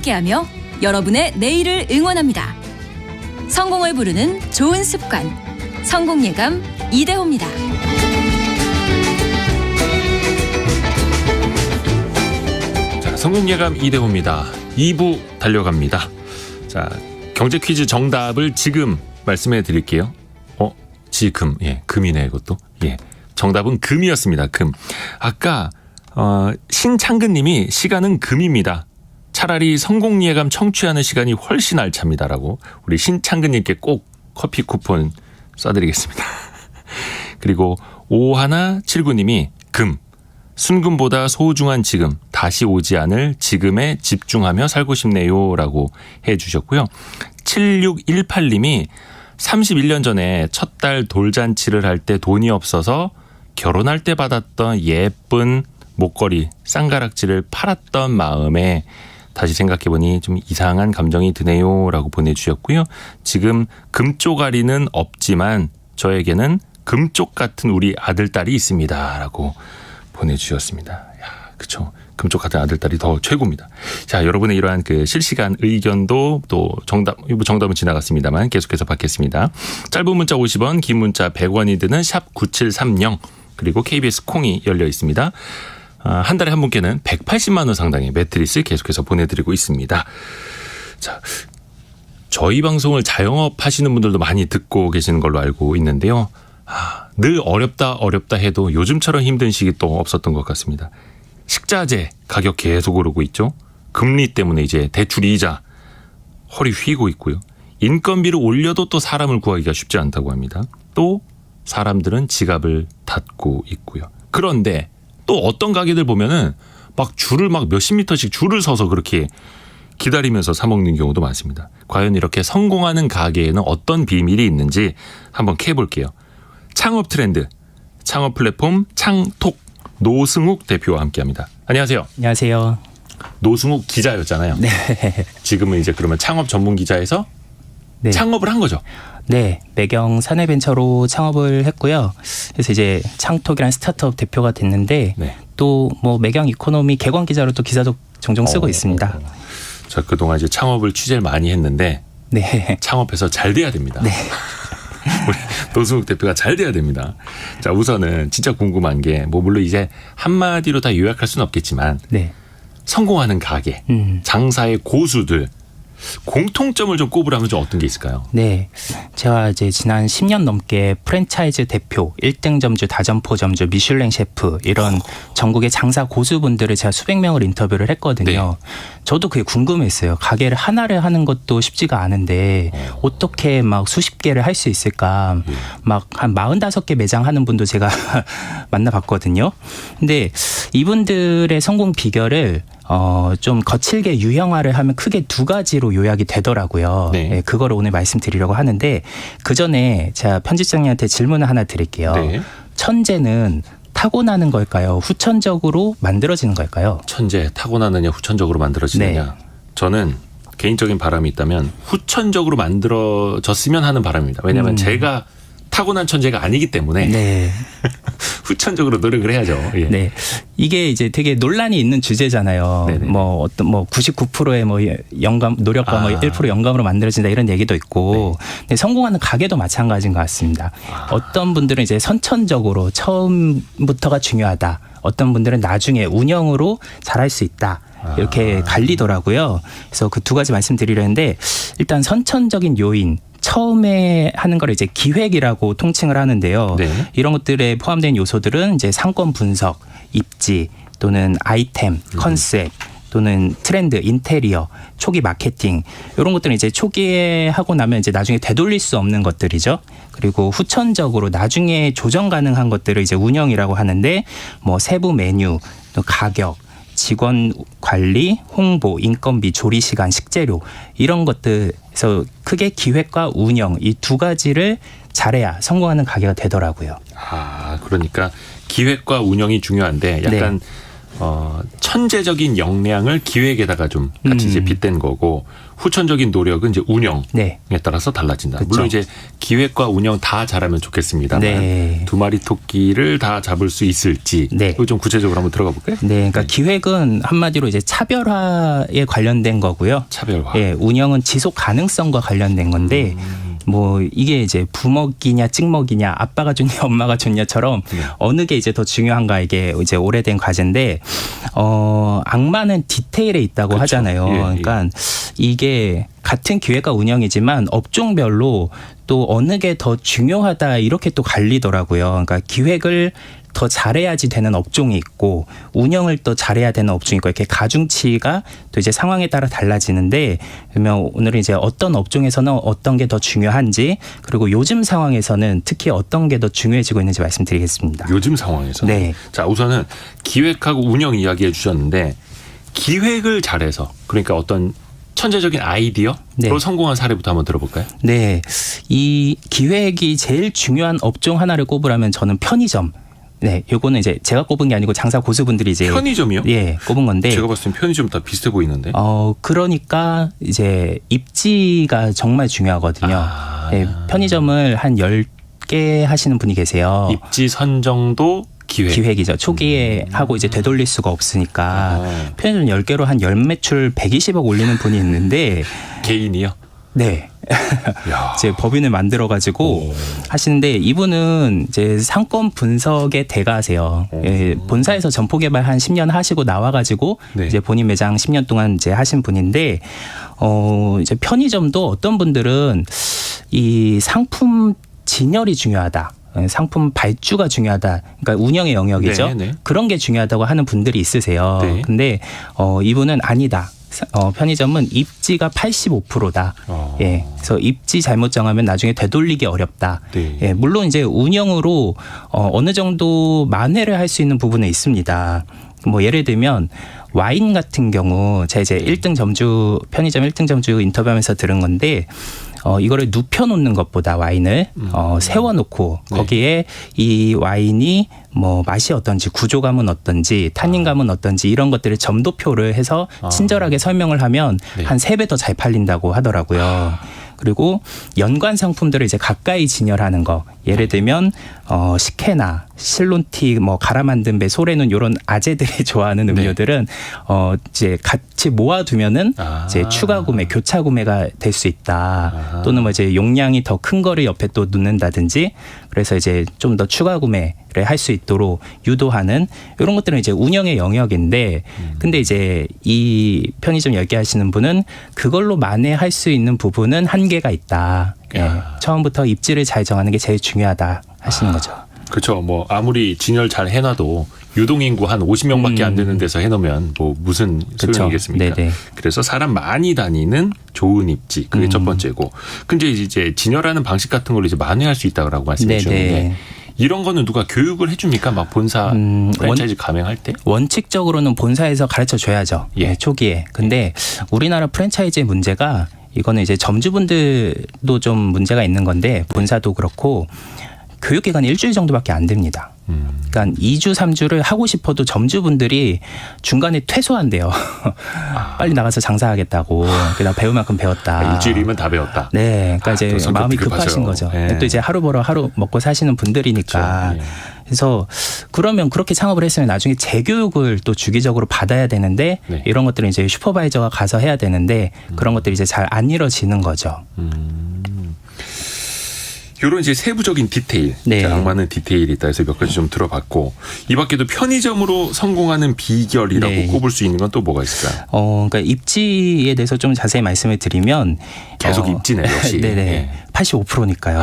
함께하며 여러분의 내일을 응원합니다. 성공을 부르는 좋은 습관, 성공예감 이대호입니다. 자, 성공예감 이대호입니다. 2부 달려갑니다. 자, 경제 퀴즈 정답을 지금 말씀해 드릴게요. 지금, 금이네, 이것도. 정답은 금이었습니다. 금. 아까, 신창근님이 시간은 금입니다. 차라리 성공예감 청취하는 시간이 훨씬 알찹니다라고 우리 신창근님께 꼭 커피 쿠폰 쏴드리겠습니다. 그리고 5179님이 금. 순금보다 소중한 지금, 다시 오지 않을 지금에 집중하며 살고 싶네요 라고 해주셨고요. 7618님이 31년 전에 첫 달 돌잔치를 할 때 돈이 없어서 결혼할 때 받았던 예쁜 목걸이, 쌍가락질을 팔았던 마음에 다시 생각해보니 좀 이상한 감정이 드네요 라고 보내주셨고요. 지금 금쪽아리는 없지만 저에게는 금쪽 같은 우리 아들딸이 있습니다 라고 보내주셨습니다. 야, 그쵸. 금쪽 같은 아들딸이 더 최고입니다. 자, 여러분의 이러한 그 실시간 의견도 또 정답은 지나갔습니다만 계속해서 받겠습니다. 짧은 문자 50원, 긴 문자 100원이 드는 샵 9730 그리고 KBS 콩이 열려 있습니다. 한 달에 한 분께는 180만 원 상당의 매트리스 계속해서 보내드리고 있습니다. 자, 저희 방송을 자영업 하시는 분들도 많이 듣고 계시는 걸로 알고 있는데요. 늘 어렵다 해도 요즘처럼 힘든 시기 또 없었던 것 같습니다. 식자재 가격 계속 오르고 있죠. 금리 때문에 이제 대출 이자 허리 휘고 있고요. 인건비를 올려도 또 사람을 구하기가 쉽지 않다고 합니다. 또 사람들은 지갑을 닫고 있고요. 그런데 또 어떤 가게들 보면은 막 줄을 막 몇십 미터씩 줄을 서서 그렇게 기다리면서 사 먹는 경우도 많습니다. 과연 이렇게 성공하는 가게에는 어떤 비밀이 있는지 한번 캐볼게요. 창업 트렌드, 창업 플랫폼 창톡 노승욱 대표와 함께합니다. 안녕하세요. 안녕하세요. 노승욱 기자였잖아요. 네. 지금은 이제 그러면 창업 전문 기자에서 네. 창업을 한 거죠. 네, 매경 사내벤처로 창업을 했고요. 그래서 이제 창톡이라는 스타트업 대표가 됐는데 네. 또 뭐 매경 이코노미 개관 기자로 또 기사도 종종 쓰고 있습니다. 자, 그동안 이제 창업을 취재를 많이 했는데 네. 창업해서 잘 돼야 됩니다. 네. 우리 노승욱 대표가 잘 돼야 됩니다. 자, 우선은 진짜 궁금한 게 뭐 물론 이제 한마디로 다 요약할 수는 없겠지만 네. 성공하는 가게, 장사의 고수들 공통점을 좀 꼽으라면 좀 어떤 게 있을까요? 네. 제가 이제 지난 10년 넘게 프랜차이즈 대표, 1등 점주, 다점포 점주, 미슐랭 셰프 이런 전국의 장사 고수분들을 제가 수백 명을 인터뷰를 했거든요. 네. 저도 그게 궁금했어요. 가게를 하나를 하는 것도 쉽지가 않은데 어떻게 막 수십 개를 할 수 있을까. 막 한 45개 매장 하는 분도 제가 만나봤거든요. 근데 이분들의 성공 비결을 좀 거칠게 유형화를 하면 크게 두 가지로 요약이 되더라고요. 네. 네, 그거를 오늘 말씀드리려고 하는데 그 전에 제가 편집장님한테 질문을 하나 드릴게요. 네. 천재는 타고나는 걸까요? 후천적으로 만들어지는 걸까요? 천재 타고나느냐 후천적으로 만들어지느냐. 네. 저는 개인적인 바람이 있다면 후천적으로 만들어졌으면 하는 바람입니다. 왜냐하면 제가 타고난 천재가 아니기 때문에 네. 후천적으로 노력을 해야죠. 예. 네, 이게 이제 되게 논란이 있는 주제잖아요. 네네. 뭐 어떤 99%의 뭐 영감 노력과 뭐 1% 영감으로 만들어진다 이런 얘기도 있고, 근데 성공하는 가게도 마찬가지인 것 같습니다. 어떤 분들은 이제 선천적으로 처음부터가 중요하다. 어떤 분들은 나중에 운영으로 잘할 수 있다. 이렇게 갈리더라고요. 그래서 그 두 가지 말씀드리려는데 일단 선천적인 요인. 처음에 하는 걸 이제 기획이라고 통칭을 하는데요. 네. 이런 것들에 포함된 요소들은 이제 상권 분석, 입지 또는 아이템, 컨셉 또는 트렌드, 인테리어, 초기 마케팅 이런 것들은 이제 초기에 하고 나면 이제 나중에 되돌릴 수 없는 것들이죠. 그리고 후천적으로 나중에 조정 가능한 것들을 이제 운영이라고 하는데 뭐 세부 메뉴, 또 가격, 직원 관리, 홍보, 인건비, 조리 시간, 식재료 이런 것들에서 크게 기획과 운영 이 두 가지를 잘해야 성공하는 가게가 되더라고요. 그러니까 기획과 운영이 중요한데 약간 천재적인 역량을 기획에다가 좀 같이 이제 빗댄 거고 후천적인 노력은 이제 운영에 네. 따라서 달라진다. 그쵸. 물론 이제 기획과 운영 다 잘하면 좋겠습니다만 네. 두 마리 토끼를 다 잡을 수 있을지 네. 이거 좀 구체적으로 한번 들어가 볼까요? 네, 그러니까 기획은 한마디로 이제 차별화에 관련된 거고요. 차별화. 예, 운영은 지속 가능성과 관련된 건데 뭐 이게 이제 부먹이냐 찍먹이냐 아빠가 좋냐 엄마가 좋냐처럼 어느 게 이제 더 중요한가 이게 이제 오래된 과제인데 악마는 디테일에 있다고 그쵸. 하잖아요. 예, 예. 그러니까 이게 같은 기획과 운영이지만 업종별로 또 어느 게 더 중요하다 이렇게 또 갈리더라고요. 그러니까 기획을 더 잘해야지 되는 업종이 있고 운영을 또 잘해야 되는 업종이 있고 이렇게 가중치가 또 이제 상황에 따라 달라지는데 그러면 오늘은 이제 어떤 업종에서는 어떤 게 더 중요한지 그리고 요즘 상황에서는 특히 어떤 게 더 중요해지고 있는지 말씀드리겠습니다. 요즘 상황에서. 네. 자, 우선은 기획하고 운영 이야기해 주셨는데 기획을 잘해서 그러니까 어떤 천재적인 아이디어로 네. 성공한 사례부터 한번 들어볼까요? 네, 이 기획이 제일 중요한 업종 하나를 꼽으라면 저는 편의점. 네, 요거는 이제 제가 꼽은 게 아니고 장사 고수분들이 이제 편의점이요? 예, 꼽은 건데. 제가 봤을 땐 편의점 다 비슷해 보이는데. 그러니까 이제 입지가 정말 중요하거든요. 아. 네, 편의점을 한 10개 하시는 분이 계세요. 입지 선정도 기획이죠. 초기에 하고 이제 되돌릴 수가 없으니까 아. 편의점 10개로 한 연매출 120억 올리는 분이 있는데 개인이요? 네. 야. 이제 법인을 만들어 가지고 하시는데 이분은 이제 상권 분석의 대가세요. 예, 본사에서 점포 개발 한 10년 하시고 나와 가지고 네. 이제 본인 매장 10년 동안 이제 하신 분인데 이제 편의점도 어떤 분들은 이 상품 진열이 중요하다. 상품 발주가 중요하다. 그러니까 운영의 영역이죠. 네, 네. 그런 게 중요하다고 하는 분들이 있으세요. 네. 근데 이분은 아니다. 편의점은 입지가 85%다. 예. 그래서 입지 잘못 정하면 나중에 되돌리기 어렵다. 네. 예. 물론 이제 운영으로 어느 정도 만회를 할 수 있는 부분은 있습니다. 뭐 예를 들면 와인 같은 경우 제가 이제 1등 점주 편의점 1등 점주 인터뷰하면서 들은 건데 이거를 눕혀놓는 것보다 와인을 세워놓고 네. 거기에 이 와인이 뭐 맛이 어떤지 구조감은 어떤지 탄닌감은 어떤지 이런 것들을 점도표를 해서 친절하게 설명을 하면 네. 한 3배 더 잘 팔린다고 하더라고요. 그리고 연관 상품들을 이제 가까이 진열하는 거. 예를 들면 식혜나 실론티, 뭐 갈아 만든 배, 소래눈 이런 아재들이 좋아하는 음료들은 이제 같이 모아두면은 이제 추가 구매, 교차 구매가 될 수 있다. 또는 뭐 이제 용량이 더 큰 거를 옆에 또 넣는다든지. 그래서 이제 좀 더 추가 구매를 할 수 있도록 유도하는 이런 것들은 이제 운영의 영역인데, 근데 이제 이 편의점 10개 하시는 분은 그걸로 만회할 수 있는 부분은 한계가 있다. 예. 처음부터 입지를 잘 정하는 게 제일 중요하다 하시는 거죠. 그렇죠. 뭐 아무리 진열 잘 해놔도 유동인구 한 50명밖에 안 되는 데서 해놓으면 뭐 무슨 소용이겠습니까? 네네. 그래서 사람 많이 다니는 좋은 입지 그게 첫 번째고. 근데 이제 진열하는 방식 같은 걸로 이제 만회할 수 있다고 말씀해 주셨는데 이런 거는 누가 교육을 해줍니까? 막 본사 프랜차이즈 가맹할 때? 원칙적으로는 본사에서 가르쳐 줘야죠. 예. 초기에. 근데 우리나라 프랜차이즈의 문제가 이거는 이제 점주분들도 좀 문제가 있는 건데 본사도 그렇고 교육기간이 일주일 정도밖에 안 됩니다. 그러니까 2주, 3주를 하고 싶어도 점주분들이 중간에 퇴소한대요. 빨리 나가서 장사하겠다고. 나 배울 만큼 배웠다. 일주일이면 다 배웠다. 네. 그러니까 이제 또 마음이 성격 급하신 급하죠. 거죠. 네. 또 이제 하루 벌어 하루 먹고 사시는 분들이니까. 그렇죠. 네. 그래서 그러면 그렇게 창업을 했으면 나중에 재교육을 또 주기적으로 받아야 되는데 네. 이런 것들은 이제 슈퍼바이저가 가서 해야 되는데 그런 것들이 이제 잘 안 이루어지는 거죠. 이런 이제 세부적인 디테일, 네. 악마는 디테일이 있다 해서 몇 가지 좀 들어봤고 이 밖에도 편의점으로 성공하는 비결이라고 네. 꼽을 수 있는 건 또 뭐가 있을까요? 그러니까 입지에 대해서 좀 자세히 말씀을 드리면 계속 입지네 역시. 네네. 예. 85%니까요.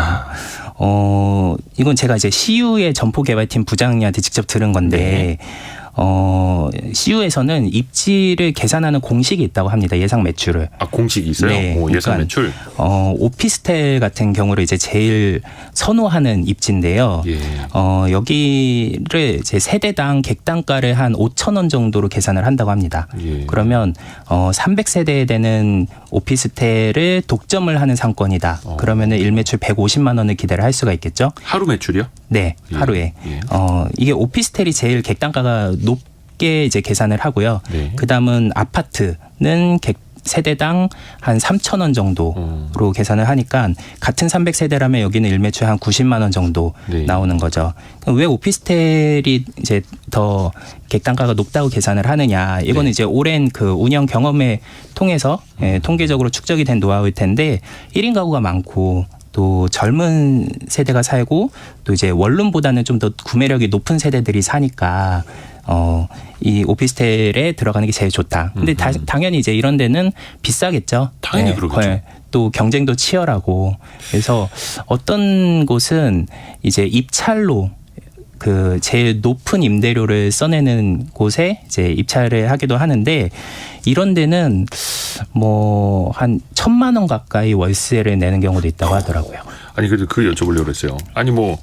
이건 제가 이제 CU의 점포 개발팀 부장님한테 직접 들은 건데 CU에서는 입지를 계산하는 공식이 있다고 합니다. 예상 매출을. 아, 공식이 있어요? 네, 오, 예상 그러니까 매출? 오피스텔 같은 경우를 이제 제일 선호하는 입지인데요. 예. 여기를 이제 세대당 객단가를 한 5,000원 정도로 계산을 한다고 합니다. 예. 그러면 300세대에 되는 오피스텔을 독점을 하는 상권이다. 그러면은 일매출 150만 원을 기대를 할 수가 있겠죠. 하루 매출이요? 네, 예. 하루에. 예. 이게 오피스텔이 제일 객단가가 쉽게 이제 계산을 하고요. 네. 그다음은 아파트는 세대당 한 3,000원 정도로 계산을 하니까 같은 300세대라면 여기는 일매출 한 90만 원 정도 네. 나오는 거죠. 왜 오피스텔이 이제 더 객단가가 높다고 계산을 하느냐? 이거는 네. 이제 오랜 그 운영 경험에 통해서 통계적으로 축적이 된 노하우일 텐데 1인 가구가 많고 또 젊은 세대가 살고 또 이제 원룸보다는 좀 더 구매력이 높은 세대들이 사니까 이 오피스텔에 들어가는 게 제일 좋다. 근데 당연히 이제 이런 데는 비싸겠죠. 당연히 그러겠죠. 또 경쟁도 치열하고 그래서 어떤 곳은 이제 입찰로 그 제일 높은 임대료를 써내는 곳에 이제 입찰을 하기도 하는데 이런 데는 뭐 한 1,000만 원 가까이 월세를 내는 경우도 있다고 하더라고요. 아니 그래도 그 여쭤보려고 그랬어요. 아니 뭐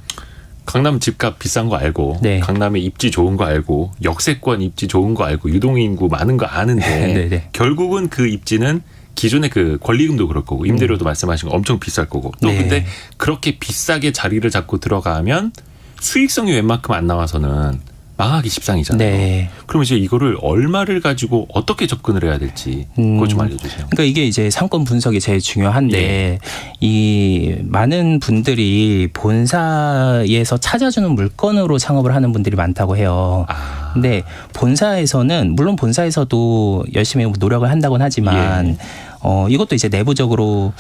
강남 집값 비싼 거 알고 네. 강남에 입지 좋은 거 알고 역세권 입지 좋은 거 알고 유동인구 많은 거 아는데 네네. 결국은 그 입지는 기존의 그 권리금도 그럴 거고 임대료도 말씀하신 거 엄청 비쌀 거고 또 네. 근데 그렇게 비싸게 자리를 잡고 들어가면 수익성이 웬만큼 안 나와서는 망하기 십상이잖아요. 네. 그럼 이제 이거를 얼마를 가지고 어떻게 접근을 해야 될지 그거 좀 알려주세요. 그러니까 이게 이제 상권 분석이 제일 중요한데 이 많은 분들이 본사에서 찾아주는 물건으로 창업을 하는 분들이 많다고 해요. 근데 본사에서는 물론 본사에서도 열심히 노력을 한다고는 하지만 이것도 이제 내부적으로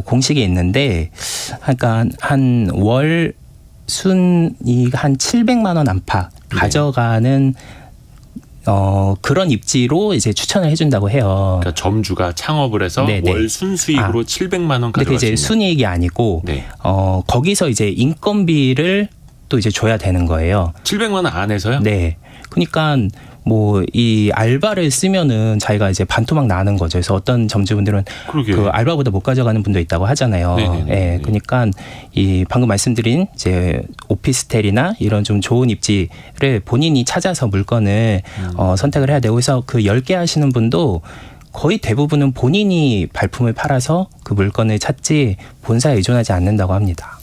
공식이 있는데 그러니까 한 월 순이익 한 700만 원 안팎 가져가는 그런 입지로 이제 추천을 해준다고 해요. 그러니까 점주가 창업을 해서 네네. 월 순수익으로 700만 원 근데 가져갈 그게 수 이제 있는. 순이익이 아니고 네. 거기서 이제 인건비를 또 이제 줘야 되는 거예요. 700만 원 안에서요? 네. 그러니까 뭐 이 알바를 쓰면은 자기가 이제 반토막 나는 거죠. 그래서 어떤 점주분들은 그러게요. 그 알바보다 못 가져가는 분도 있다고 하잖아요. 네네네. 예. 그러니까 이 방금 말씀드린 이제 오피스텔이나 이런 좀 좋은 입지를 본인이 찾아서 물건을 선택을 해야 되고 그래서 그 10개 하시는 분도 거의 대부분은 본인이 발품을 팔아서 그 물건을 찾지 본사에 의존하지 않는다고 합니다.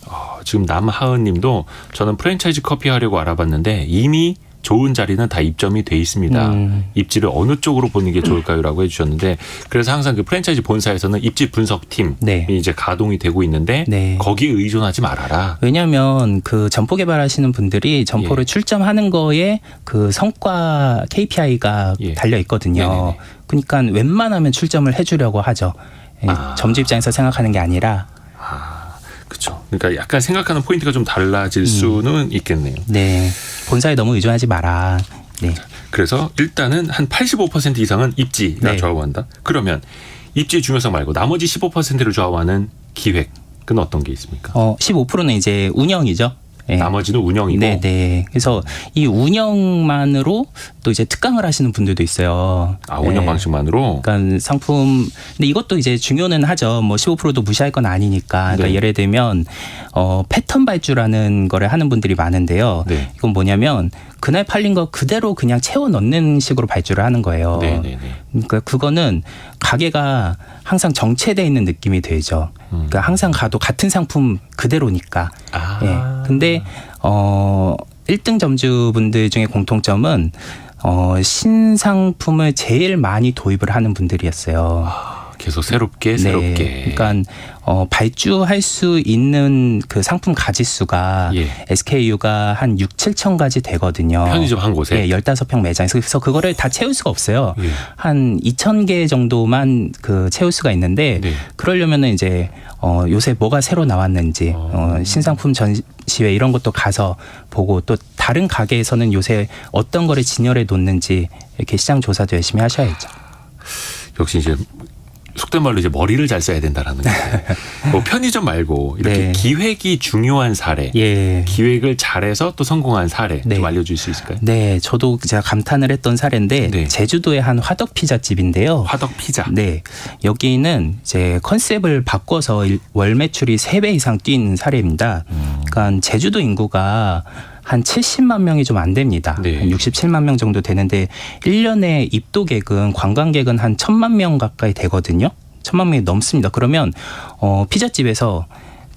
지금 남하은 님도 저는 프랜차이즈 커피 하려고 알아봤는데 이미 좋은 자리는 다 입점이 돼 있습니다. 입지를 어느 쪽으로 보는 게 좋을까요? 라고 해주셨는데 그래서 항상 그 프랜차이즈 본사에서는 입지 분석팀이 네. 이제 가동이 되고 있는데 네. 거기에 의존하지 말아라. 왜냐하면 그 점포 개발하시는 분들이 점포를 출점하는 거에 그 성과 KPI가 달려 있거든요. 네네네. 그러니까 웬만하면 출점을 해주려고 하죠. 점주 입장에서 생각하는 게 아니라. 그렇죠. 그러니까 약간 생각하는 포인트가 좀 달라질 수는 있겠네요. 네. 본사에 너무 의존하지 마라. 네. 그래서 일단은 한 85% 이상은 입지가 네. 좌우한다. 그러면 입지의 중요성 말고 나머지 15%를 좌우하는 기획은 어떤 게 있습니까? 15%는 이제 운영이죠. 네. 나머지는 운영이고. 네. 그래서 이 운영만으로 또 이제 특강을 하시는 분들도 있어요. 운영 방식만으로. 그러니까 상품 근데 이것도 이제 중요는 하죠. 뭐 15%도 무시할 건 아니니까. 그러니까 네. 예를 들면 패턴 발주라는 거를 하는 분들이 많은데요. 네. 이건 뭐냐면 그날 팔린 거 그대로 그냥 채워 넣는 식으로 발주를 하는 거예요. 네네네. 그러니까 그거는 가게가 항상 정체돼 있는 느낌이 들죠. 그러니까 항상 가도 같은 상품 그대로니까. 예. 근데 1등 점주분들 중에 공통점은 신상품을 제일 많이 도입을 하는 분들이었어요. 계속 새롭게. 네. 그러니까 발주할 수 있는 그 상품 가짓수가 SKU가 한 6, 7천 가지 되거든요. 편의점 한 곳에? 네, 15평 매장에서. 그래서 그거를 다 채울 수가 없어요. 예. 한 2,000개 정도만 그 채울 수가 있는데 네. 그러려면은 이제 요새 뭐가 새로 나왔는지 신상품 전시회 이런 것도 가서 보고 또 다른 가게에서는 요새 어떤 거를 진열해 놓는지 이렇게 시장 조사도 열심히 하셔야죠. 역시 이제 속된 말로 이제 머리를 잘 써야 된다라는 거예요. 뭐 편의점 말고 이렇게 네. 기획이 중요한 사례, 기획을 잘해서 또 성공한 사례 좀 알려줄 수 있을까요? 네, 저도 제가 감탄을 했던 사례인데 제주도의 한 화덕 피자집인데요. 화덕 피자. 네, 여기는 이제 컨셉을 바꿔서 월 매출이 3배 이상 뛴 사례입니다. 그러니까 제주도 인구가 한 70만 명이 좀 안 됩니다. 네. 한 67만 명 정도 되는데 1년에 입도객은 관광객은 한 1,000만 명 가까이 되거든요. 1,000만 명이 넘습니다. 그러면 피자집에서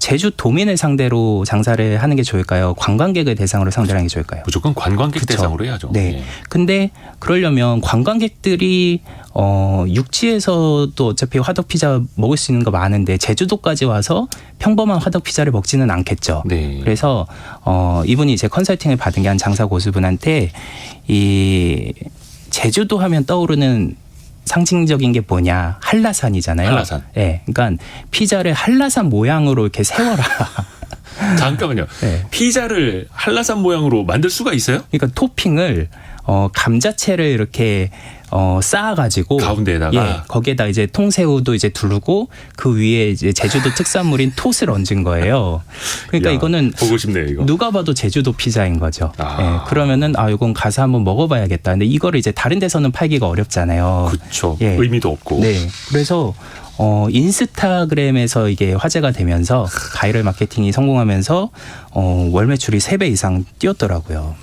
제주 도민을 상대로 장사를 하는 게 좋을까요? 관광객을 대상으로 상대를 하는 게 좋을까요? 무조건 관광객 그쵸. 대상으로 해야죠. 네. 예. 근데 그러려면 관광객들이 육지에서도 어차피 화덕 피자 먹을 수 있는 거 많은데 제주도까지 와서 평범한 화덕 피자를 먹지는 않겠죠. 네. 그래서 이분이 이제 컨설팅을 받은 게 한 장사 고수분한테 이 제주도 하면 떠오르는 상징적인 게 뭐냐? 한라산이잖아요. 한라산. 네, 그러니까 피자를 한라산 모양으로 이렇게 세워라. 잠깐만요. 네. 피자를 한라산 모양으로 만들 수가 있어요? 그러니까 토핑을 감자채를 이렇게 쌓아가지고 가운데에다가? 예, 거기에다 이제 통새우도 이제 두르고 그 위에 이제 제주도 특산물인 톳을 얹은 거예요. 그러니까 야, 이거는 보고 싶네요, 이거. 누가 봐도 제주도 피자인 거죠. 아. 예, 그러면은 이건 가서 한번 먹어봐야겠다. 근데 이거를 이제 다른 데서는 팔기가 어렵잖아요. 그렇죠. 예. 의미도 없고. 네, 그래서 인스타그램에서 이게 화제가 되면서 바이럴 마케팅이 성공하면서 월 매출이 3배 이상 뛰었더라고요.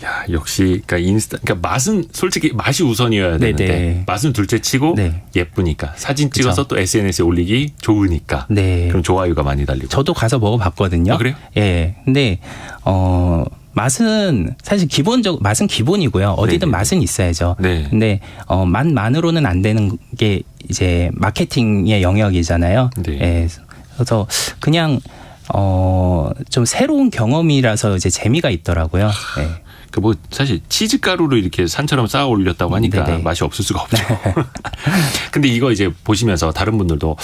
야, 역시 그러니까 맛은 솔직히 맛이 우선이어야 되는데 네네. 맛은 둘째치고 네. 예쁘니까 사진 찍어서 그쵸. 또 SNS에 올리기 좋으니까. 네. 그럼 좋아요가 많이 달리고. 저도 가서 먹어봤거든요. 아, 그래요? 예. 근데 맛은 사실 맛은 기본이고요. 어디든 네네네. 맛은 있어야죠. 네. 근데 맛만으로는 안 되는 게 이제 마케팅의 영역이잖아요. 네. 예. 그래서 그냥 좀 새로운 경험이라서 이제 재미가 있더라고요. 예. 그 뭐 사실 치즈 가루를 이렇게 산처럼 쌓아 올렸다고 하니까 네네. 맛이 없을 수가 없죠. 근데 이거 이제 보시면서 다른 분들도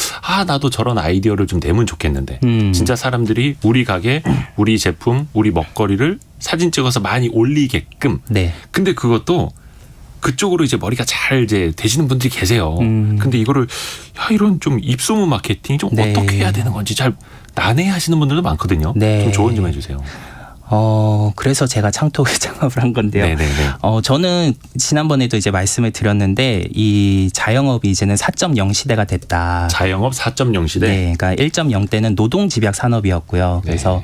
나도 저런 아이디어를 좀 내면 좋겠는데 진짜 사람들이 우리 가게, 우리 제품, 우리 먹거리를 사진 찍어서 많이 올리게끔. 네. 근데 그것도 그쪽으로 이제 머리가 잘 이제 되시는 분들이 계세요. 근데 이거를 이런 좀 입소문 마케팅 좀 네. 어떻게 해야 되는 건지 잘 난해하시는 분들도 많거든요. 네. 좀 조언 좀 해주세요. 그래서 제가 창톡을 창업을 한 건데요. 네네네. 저는 지난번에도 이제 말씀을 드렸는데 이 자영업이 이제는 4.0 시대가 됐다. 자영업 4.0 시대. 네, 그러니까 1.0 때는 노동 집약 산업이었고요. 그래서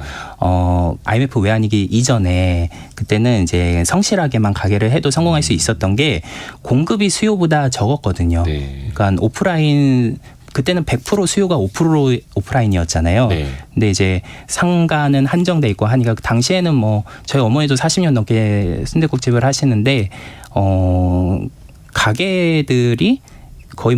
IMF 외환위기 이전에 그때는 이제 성실하게만 가게를 해도 성공할 수 있었던 게 공급이 수요보다 적었거든요. 네. 그러니까 오프라인 그때는 100% 수요가 5% 오프라인이었잖아요. 네. 근데 이제 상가는 한정돼 있고 하니까 당시에는 뭐 저희 어머니도 40년 넘게 순댓국집을 하시는데 가게들이 거의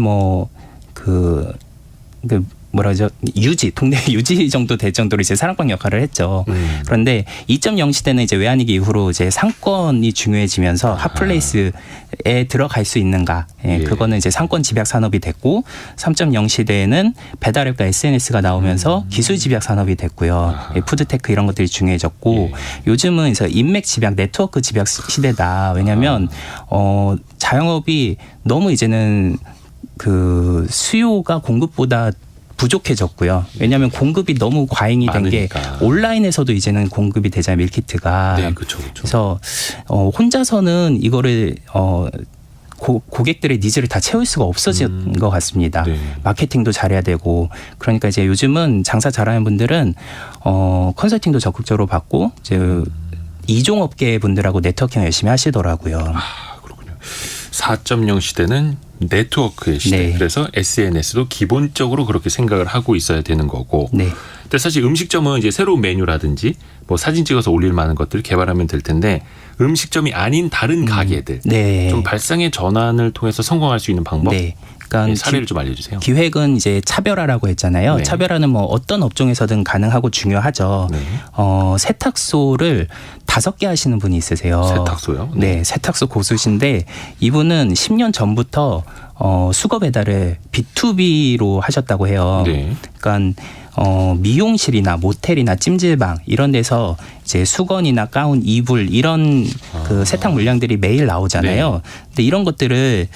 동네 유지 정도 될 정도로 이제 사랑방 역할을 했죠. 그런데 2.0 시대는 이제 외환위기 이후로 이제 상권이 중요해지면서 핫플레이스에 들어갈 수 있는가. 예, 예. 그거는 이제 상권 집약 산업이 됐고 3.0 시대에는 배달앱과 SNS가 나오면서 기술 집약 산업이 됐고요. 예, 푸드테크 이런 것들이 중요해졌고 요즘은 이제 인맥 집약, 네트워크 집약 시대다. 왜냐하면 자영업이 너무 이제는 그 수요가 공급보다 부족해졌고요. 왜냐하면 공급이 너무 과잉이 된 게 많으니까. 온라인에서도 이제는 공급이 되잖아요. 밀키트가. 네, 그렇죠. 그래서 혼자서는 이거를 고객들의 니즈를 다 채울 수가 없어진 것 같습니다. 네. 마케팅도 잘해야 되고 그러니까 이제 요즘은 장사 잘하는 분들은 컨설팅도 적극적으로 받고 이제 이종업계 분들하고 네트워킹 열심히 하시더라고요. 그렇군요. 4.0 시대는 네트워크의 시대. 네. 그래서 SNS도 기본적으로 그렇게 생각을 하고 있어야 되는 거고. 네. 근데 사실 음식점은 이제 새로운 메뉴라든지 뭐 사진 찍어서 올릴 만한 것들을 개발하면 될 텐데 음식점이 아닌 다른 가게들 네. 좀 발상의 전환을 통해서 성공할 수 있는 방법. 네. 그러니까 사례를 좀 알려주세요. 기획은 이제 차별화라고 했잖아요. 네. 차별화는 뭐 어떤 업종에서든 가능하고 중요하죠. 네. 세탁소를 5개 하시는 분이 있으세요. 세탁소요? 네, 세탁소 고수신데 이분은 10년 전부터 수거 배달을 B2B로 하셨다고 해요. 네. 그러니까 미용실이나 모텔이나 찜질방 이런 데서 이제 수건이나 가운, 이불 이런 그 세탁 물량들이 매일 나오잖아요. 네. 근데 이런 것들을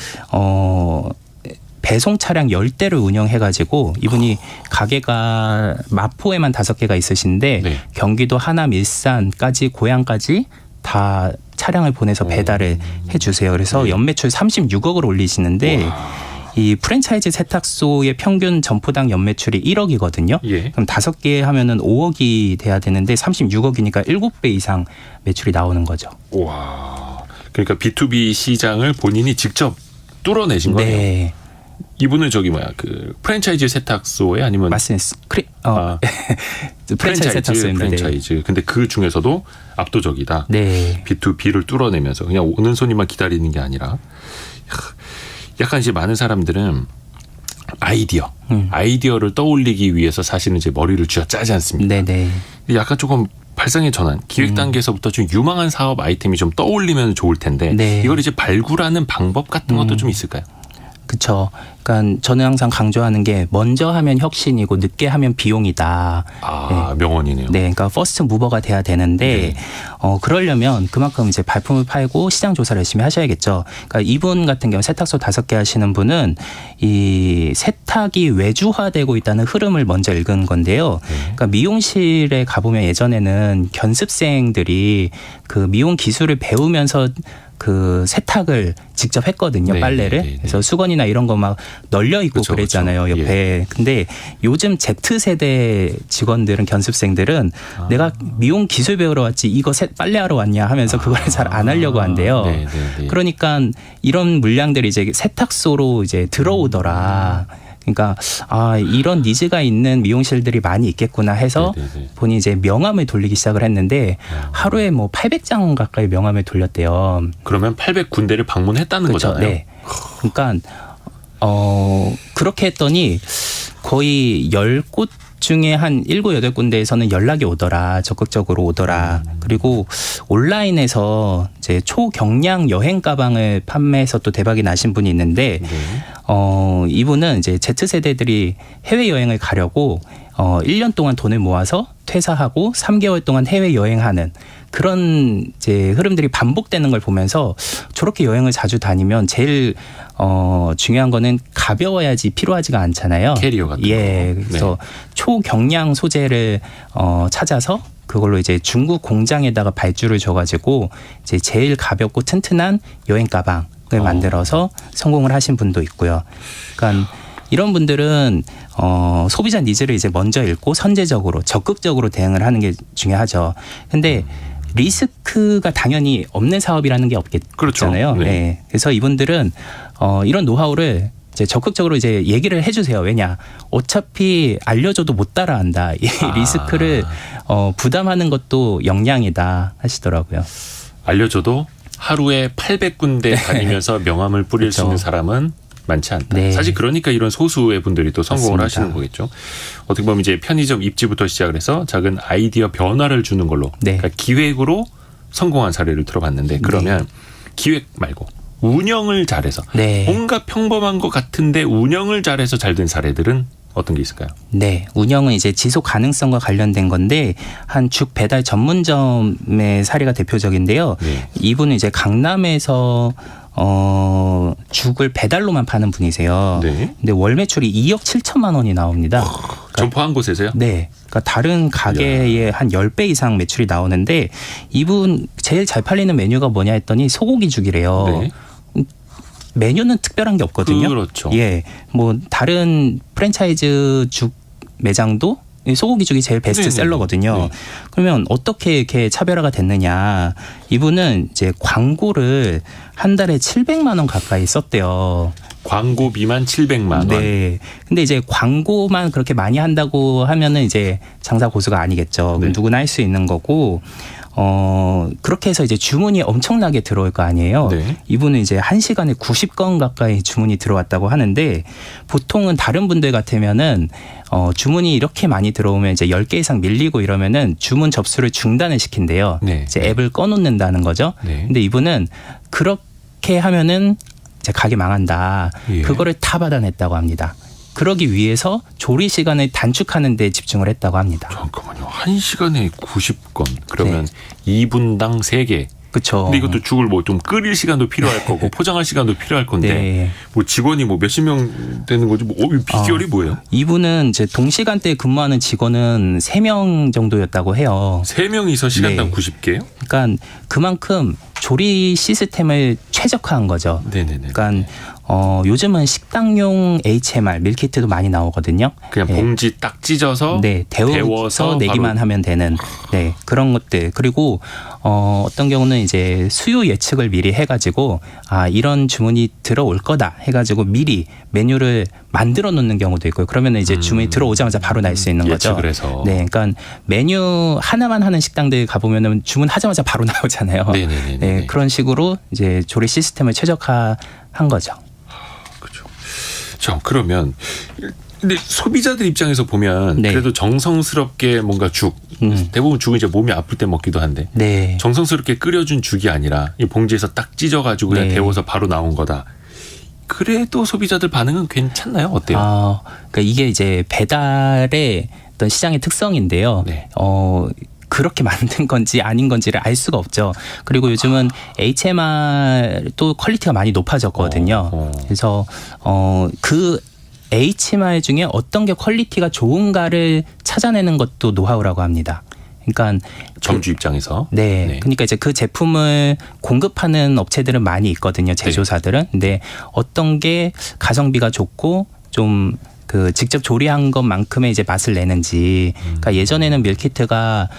배송 차량 10대를 운영해가지고 이분이 가게가 마포에만 5개가 있으신데 네. 경기도 하남, 일산까지 고향까지 다 차량을 보내서 배달을 해주세요. 그래서 연매출 36억을 올리시는데 이 프랜차이즈 세탁소의 평균 점포당 연매출이 1억이거든요. 예. 그럼 5개 하면은 5억이 돼야 되는데 36억이니까 7배 이상 매출이 나오는 거죠. 와. 그러니까 B2B 시장을 본인이 직접 뚫어내신 거네요. 네. 이분은 저기 그 프랜차이즈 세탁소에 아니면 맞습니다. 프랜차이즈 세탁소입니다. 프랜차이즈. 근데 그 중에서도 압도적이다. 네. B2B를 뚫어내면서 그냥 오는 손님만 기다리는 게 아니라 약간 이제 많은 사람들은 아이디어를 떠올리기 위해서 사실은 이제 머리를 쥐어짜지 않습니까? 네네. 약간 조금 발상의 전환, 기획 단계에서부터 좀 유망한 사업 아이템이 좀 떠올리면 좋을 텐데 네. 이걸 이제 발굴하는 방법 같은 것도 좀 있을까요? 그렇죠. 그러니까 저는 항상 강조하는 게 먼저 하면 혁신이고 늦게 하면 비용이다. 아, 명언이네요. 네, 그러니까 퍼스트 무버가 돼야 되는데 그러려면 그만큼 이제 발품을 팔고 시장 조사를 열심히 하셔야겠죠. 그러니까 이분 같은 경우 세탁소 5개 하시는 분은 이 세탁이 외주화되고 있다는 흐름을 먼저 읽은 건데요. 그러니까 미용실에 가보면 예전에는 견습생들이 그 미용 기술을 배우면서 그 세탁을 직접 했거든요. 네, 빨래를. 네, 네. 그래서 수건이나 이런 거 막 널려 있고 그쵸, 그랬잖아요. 그쵸. 옆에. 예. 근데 요즘 Z세대 직원들은 견습생들은 내가 미용 기술 배우러 왔지 이거 빨래하러 왔냐 하면서 그걸 잘 안 하려고 한대요. 네, 네, 네. 그러니까 이런 물량들이 이제 세탁소로 이제 들어오더라. 그러니까 이런 니즈가 있는 미용실들이 많이 있겠구나 해서 네네네. 본인이 이제 명함을 돌리기 시작을 했는데 하루에 뭐 800장 가까이 명함을 돌렸대요. 그러면 800군데를 방문했다는 그렇죠. 거잖아요. 네. 그러니까 그렇게 했더니 거의 10곳 중에 한 7, 8군데에서는 연락이 오더라. 적극적으로 오더라. 그리고 온라인에서 이제 초경량 여행 가방을 판매해서 또 대박이 나신 분이 있는데 네. 이분은 이제 Z세대들이 해외여행을 가려고 1년 동안 돈을 모아서 퇴사하고 3개월 동안 해외여행하는 그런 이제 흐름들이 반복되는 걸 보면서 저렇게 여행을 자주 다니면 제일 중요한 거는 가벼워야지 필요하지가 않잖아요. 캐리어 같은 예, 거. 그래서 네. 초경량 소재를 찾아서 그걸로 이제 중국 공장에다가 발주를 줘가지고 이제 제일 가볍고 튼튼한 여행 가방을 만들어서 성공을 하신 분도 있고요. 그러니까 이런 분들은 소비자 니즈를 이제 먼저 읽고 선제적으로 적극적으로 대응을 하는 게 중요하죠. 근데 리스크가 당연히 없는 사업이라는 게 없겠잖아요. 그렇죠. 네. 네. 그래서 이분들은 이런 노하우를 이제 적극적으로 이제 얘기를 해주세요. 왜냐, 어차피 알려줘도 못 따라한다. 이 리스크를 부담하는 것도 역량이다 하시더라고요. 알려줘도 하루에 800군데 다니면서 명함을 뿌릴 수 그렇죠. 있는 사람은 많지 않다. 네. 사실 그러니까 이런 소수의 분들이 또 성공을 맞습니다. 하시는 거겠죠. 어떻게 보면 이제 편의점 입지부터 시작을 해서 작은 아이디어 변화를 주는 걸로 네. 그러니까 기획으로 성공한 사례를 들어봤는데 그러면 기획 말고 운영을 잘해서 네. 뭔가 평범한 것 같은데 운영을 잘해서 잘 된 사례들은 어떤 게 있을까요? 네, 운영은 이제 지속 가능성과 관련된 건데 한 죽 배달 전문점의 사례가 대표적인데요. 네. 이분은 이제 강남에서 죽을 배달로만 파는 분이세요. 네. 근데 월 매출이 2억 7천만 원이 나옵니다. 점포한 곳에서요? 네. 그러니까 다른 가게의 한 10배 이상 매출이 나오는데 이분 제일 잘 팔리는 메뉴가 뭐냐 했더니 소고기 죽이래요. 네. 메뉴는 특별한 게 없거든요. 그렇죠. 예. 뭐 다른 프랜차이즈 죽 매장도 소고기 죽이 제일 베스트셀러거든요. 네. 그러면 어떻게 이렇게 차별화가 됐느냐? 이분은 이제 광고를 한 달에 700만 원 가까이 썼대요. 광고비만 700만 원. 네. 근데 이제 광고만 그렇게 많이 한다고 하면은 이제 장사 고수가 아니겠죠. 네. 누구나 할 수 있는 거고. 그렇게 해서 이제 주문이 엄청나게 들어올 거 아니에요. 네. 이분은 이제 1시간에 90건 가까이 주문이 들어왔다고 하는데 보통은 다른 분들 같으면은 주문이 이렇게 많이 들어오면 이제 10개 이상 밀리고 이러면은 주문 접수를 중단을 시킨대요. 네. 이제 앱을 꺼놓는다는 거죠. 네. 근데 이분은 그렇게 하면은 이제 가게 망한다. 예. 그거를 다 받아냈다고 합니다. 그러기 위해서 조리 시간을 단축하는 데 집중을 했다고 합니다. 잠깐만요. 1시간에 90건. 그러면 2분당 3개. 그렇죠. 근데 이것도 죽을 뭐 좀 끓일 시간도 필요할 거고 포장할 시간도 필요할 건데 네. 뭐 직원이 뭐 몇십 명 되는 거지. 뭐 이 비결이 뭐예요? 이분은 이제 동시간대에 근무하는 직원은 3명 정도였다고 해요. 3명이서 시간당 네. 90개요? 그러니까 그만큼 조리 시스템을 최적화한 거죠. 네네네. 그러니까 요즘은 식당용 HMR 밀키트도 많이 나오거든요. 그냥 봉지 딱 찢어서 네, 데워서 내기만 바로. 하면 되는 네, 그런 것들. 그리고 어떤 경우는 이제 수요 예측을 미리 해가지고 이런 주문이 들어올 거다 해가지고 미리 메뉴를 만들어 놓는 경우도 있고요. 그러면 이제 주문이 들어오자마자 바로 날 수 있는 거죠. 예측을 해서. 네, 그러니까 메뉴 하나만 하는 식당들 가보면은 주문하자마자 바로 나오잖아요. 네네네. 네, 그런 식으로 이제 조리 시스템을 최적화한 거죠. 그렇죠. 자, 그러면 근데 소비자들 입장에서 보면 네. 그래도 정성스럽게 뭔가 죽 대부분 죽은 이제 몸이 아플 때 먹기도 한데 네. 정성스럽게 끓여준 죽이 아니라 이 봉지에서 딱 찢어가지고 그냥 네. 데워서 바로 나온 거다. 그래도 소비자들 반응은 괜찮나요? 어때요? 그러니까 이게 이제 배달의 어떤 시장의 특성인데요. 네. 그렇게 만든 건지 아닌 건지를 알 수가 없죠. 그리고 요즘은 HMR도 퀄리티가 많이 높아졌거든요. 그래서 그 HMR 중에 어떤 게 퀄리티가 좋은가를 찾아내는 것도 노하우라고 합니다. 그러니까 점주 입장에서. 네. 그러니까 이제 그 제품을 공급하는 업체들은 많이 있거든요. 제조사들은. 근데 어떤 게 가성비가 좋고 좀 그 직접 조리한 것만큼의 이제 맛을 내는지. 그러니까 예전에는 밀키트가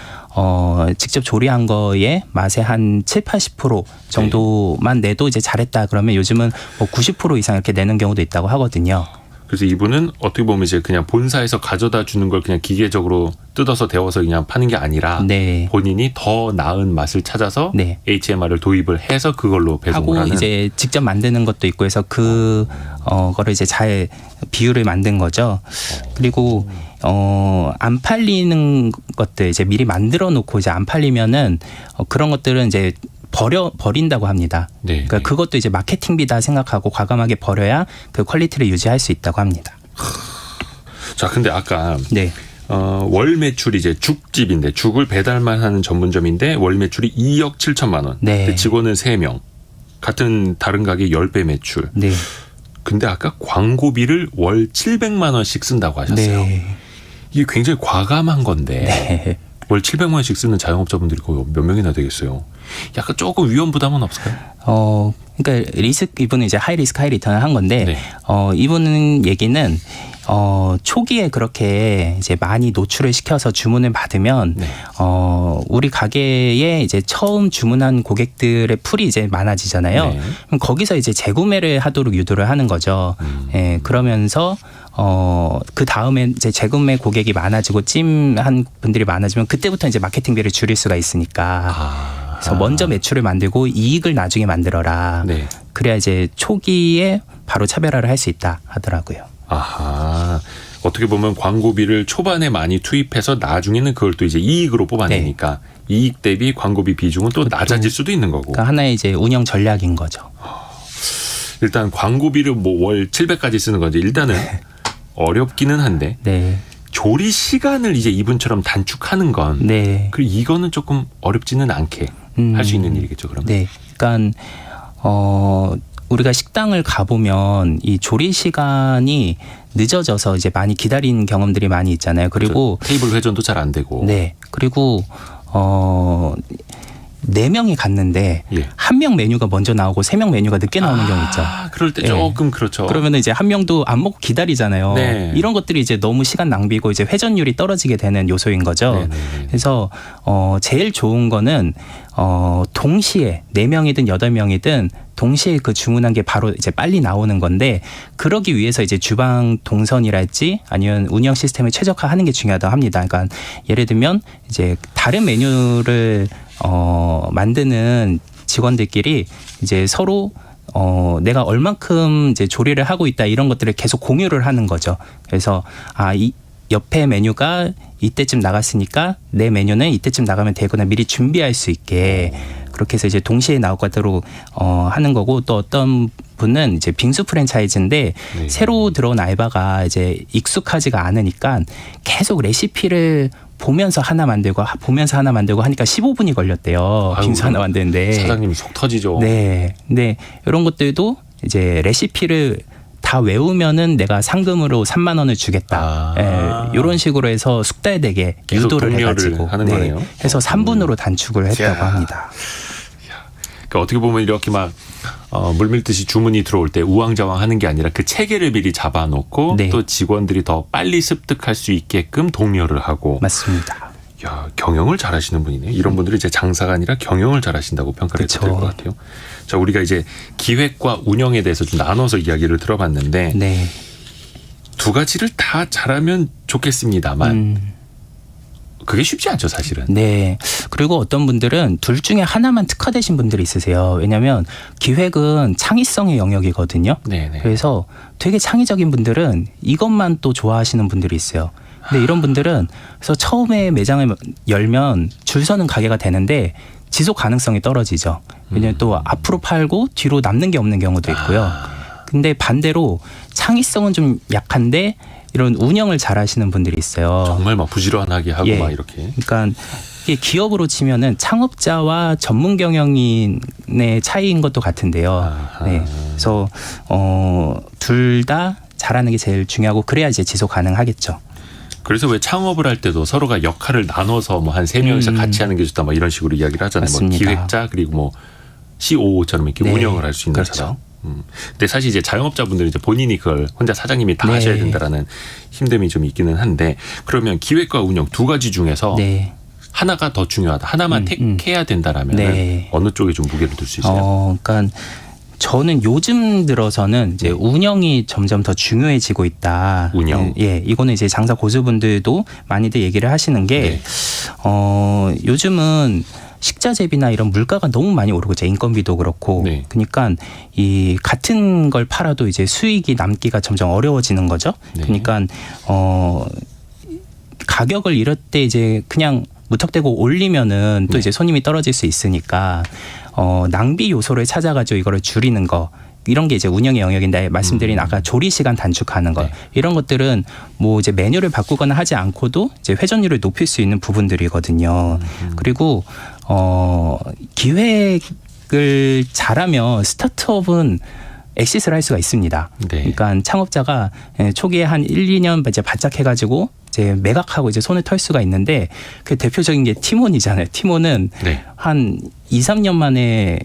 직접 조리한 거에 맛의 한 7-80% 정도만 내도 이제 잘했다 그러면 요즘은 뭐 90% 이상 이렇게 내는 경우도 있다고 하거든요. 그래서 이분은 어떻게 보면 이제 그냥 본사에서 가져다 주는 걸 그냥 기계적으로 뜯어서 데워서 그냥 파는 게 아니라 네. 본인이 더 나은 맛을 찾아서 네. HMR을 도입을 해서 그걸로 배송을 하고 하는. 이제 직접 만드는 것도 있고 해서 그 거를 이제 잘 비율을 만든 거죠. 그리고 안 팔리는 것들 이제 미리 만들어 놓고 이제 안 팔리면은 그런 것들은 이제 버린다고 합니다. 네. 그러니까 그것도 이제 마케팅비다 생각하고 과감하게 버려야 그 퀄리티를 유지할 수 있다고 합니다. 자, 근데 아까 네. 월 매출이 이제 죽집인데 죽을 배달만 하는 전문점인데 월 매출이 2억 7천만 원. 네. 근데 직원은 3명. 같은 다른 가게 10배 매출. 네. 근데 아까 광고비를 월 700만 원씩 쓴다고 하셨어요. 네. 이게 굉장히 과감한 건데 네. 월 700만 원씩 쓰는 자영업자분들이 거의 몇 명이나 되겠어요. 약간 조금 위험 부담은 없을까요? 그러니까 이분은 이제 하이 리스크 하이 리턴을 한 건데 네. 이분은 얘기는 초기에 그렇게 이제 많이 노출을 시켜서 주문을 받으면 네. 우리 가게에 이제 처음 주문한 고객들의 풀이 이제 많아지잖아요. 네. 그럼 거기서 이제 재구매를 하도록 유도를 하는 거죠. 예, 그러면서 그 다음에 이제 재구매 고객이 많아지고 찜한 분들이 많아지면 그때부터 이제 마케팅비를 줄일 수가 있으니까. 그래서 먼저 매출을 만들고 이익을 나중에 만들어라. 네. 그래야 이제 초기에 바로 차별화를 할 수 있다 하더라고요. 아하. 어떻게 보면 광고비를 초반에 많이 투입해서 나중에는 그걸 또 이제 이익으로 뽑아내니까 이익 대비 광고비 비중은 또 낮아질 수도 있는 거고. 그러니까 하나의 이제 운영 전략인 거죠. 일단 광고비를 뭐 월 700까지 쓰는 건지 일단은 어렵기는 한데 네. 조리 시간을 이제 이분처럼 단축하는 건 네. 그리고 이거는 조금 어렵지는 않게 할 수 있는 일이겠죠, 그러면. 네. 그러니까 우리가 식당을 가보면 이 조리 시간이 늦어져서 이제 많이 기다린 경험들이 많이 있잖아요. 그리고 그렇죠. 테이블 회전도 잘 안 되고. 네. 그리고 4명이 갔는데 예. 1명 메뉴가 먼저 나오고 3명 메뉴가 늦게 나오는 경우 있죠. 그럴 때 예. 조금 그렇죠. 그러면 이제 한 명도 안 먹고 기다리잖아요. 네. 이런 것들이 이제 너무 시간 낭비고 이제 회전율이 떨어지게 되는 요소인 거죠. 네네네. 그래서 제일 좋은 거는 동시에 4명이든 8명이든 동시에 그 주문한 게 바로 이제 빨리 나오는 건데 그러기 위해서 이제 주방 동선이랄지 아니면 운영 시스템을 최적화하는 게 중요하다고 합니다. 그러니까 예를 들면 이제 다른 메뉴를 만드는 직원들끼리 이제 서로 내가 얼만큼 이제 조리를 하고 있다 이런 것들을 계속 공유를 하는 거죠. 그래서 이 옆에 메뉴가 이때쯤 나갔으니까 내 메뉴는 이때쯤 나가면 되거나 미리 준비할 수 있게 그렇게 해서 이제 동시에 나오도록 하는 거고 또 어떤 분은 이제 빙수 프랜차이즈인데 네. 새로 들어온 알바가 이제 익숙하지가 않으니까 계속 레시피를 보면서 하나 만들고 하니까 15분이 걸렸대요. 아유, 빙수 하나 만드는데. 사장님이 속 터지죠. 네. 근데 이런 것들도 이제 레시피를 다 외우면은 내가 상금으로 3만 원을 주겠다. 이런 식으로 해서 숙달되게 계속 유도를 독려를 해가지고 하는 거네요. 해서 3분으로 단축을 했다고 이야. 합니다. 그러니까 어떻게 보면 이렇게 막 물밀듯이 주문이 들어올 때 우왕좌왕하는 게 아니라 그 체계를 미리 잡아놓고 네. 또 직원들이 더 빨리 습득할 수 있게끔 독려를 하고. 맞습니다. 야, 경영을 잘하시는 분이네. 이런 분들이 이제 장사가 아니라 경영을 잘하신다고 평가를 해도 될 것 같아요. 자, 우리가 이제 기획과 운영에 대해서 좀 나눠서 이야기를 들어봤는데 네. 두 가지를 다 잘하면 좋겠습니다만 그게 쉽지 않죠, 사실은. 네. 그리고 어떤 분들은 둘 중에 하나만 특화되신 분들이 있으세요. 왜냐하면 기획은 창의성의 영역이거든요. 네네. 그래서 되게 창의적인 분들은 이것만 또 좋아하시는 분들이 있어요. 근데 이런 분들은 그래서 처음에 매장을 열면 줄 서는 가게가 되는데 지속 가능성이 떨어지죠. 왜냐하면 또 앞으로 팔고 뒤로 남는 게 없는 경우도 있고요. 근데 반대로 창의성은 좀 약한데 이런 운영을 잘하시는 분들이 있어요. 정말 막 부지런하게 하고 예. 막 이렇게. 그러니까 이게 기업으로 치면은 창업자와 전문 경영인의 차이인 것도 같은데요. 아하. 네. 그래서 둘 다 잘하는 게 제일 중요하고 그래야 이제 지속 가능하겠죠. 그래서 왜 창업을 할 때도 서로가 역할을 나눠서 뭐 한 3명이서 같이 하는 게 좋다 뭐 이런 식으로 이야기를 하잖아요. 맞습니다. 뭐 기획자 그리고 뭐 COO처럼 이렇게 네. 운영을 할 수 있는 그렇죠. 사람. 근데 사실 이제 자영업자분들은 이제 본인이 그걸 혼자 사장님이 다 네. 하셔야 된다라는 힘듦이 좀 있기는 한데 그러면 기획과 운영 두 가지 중에서 네. 하나가 더 중요하다. 하나만 택해야 된다라면 네. 어느 쪽에 좀 무게를 둘 수 있어요? 그러니까 저는 요즘 들어서는 이제 운영이 점점 더 중요해지고 있다. 운영. 예, 이거는 이제 장사 고수분들도 많이들 얘기를 하시는 게 네. 요즘은 식자재비나 이런 물가가 너무 많이 오르고 이제 인건비도 그렇고 네. 그러니까 이 같은 걸 팔아도 이제 수익이 남기가 점점 어려워지는 거죠. 네. 그러니까 가격을 이럴 때 이제 그냥 무턱대고 올리면은 또 네. 이제 손님이 떨어질 수 있으니까 낭비 요소를 찾아가지고 이거를 줄이는 거. 이런 게 이제 운영의 영역인데 말씀드린 아까 조리 시간 단축하는 것 네. 이런 것들은 뭐 이제 메뉴를 바꾸거나 하지 않고도 이제 회전율을 높일 수 있는 부분들이거든요. 그리고 기획을 잘하면 스타트업은 엑시스를 할 수가 있습니다. 네. 그러니까 창업자가 초기에 한 1, 2년 이제 바짝 해가지고 이제 매각하고 이제 손을 털 수가 있는데 그 대표적인 게 티몬이잖아요. 티몬은 네. 한 2, 3년 만에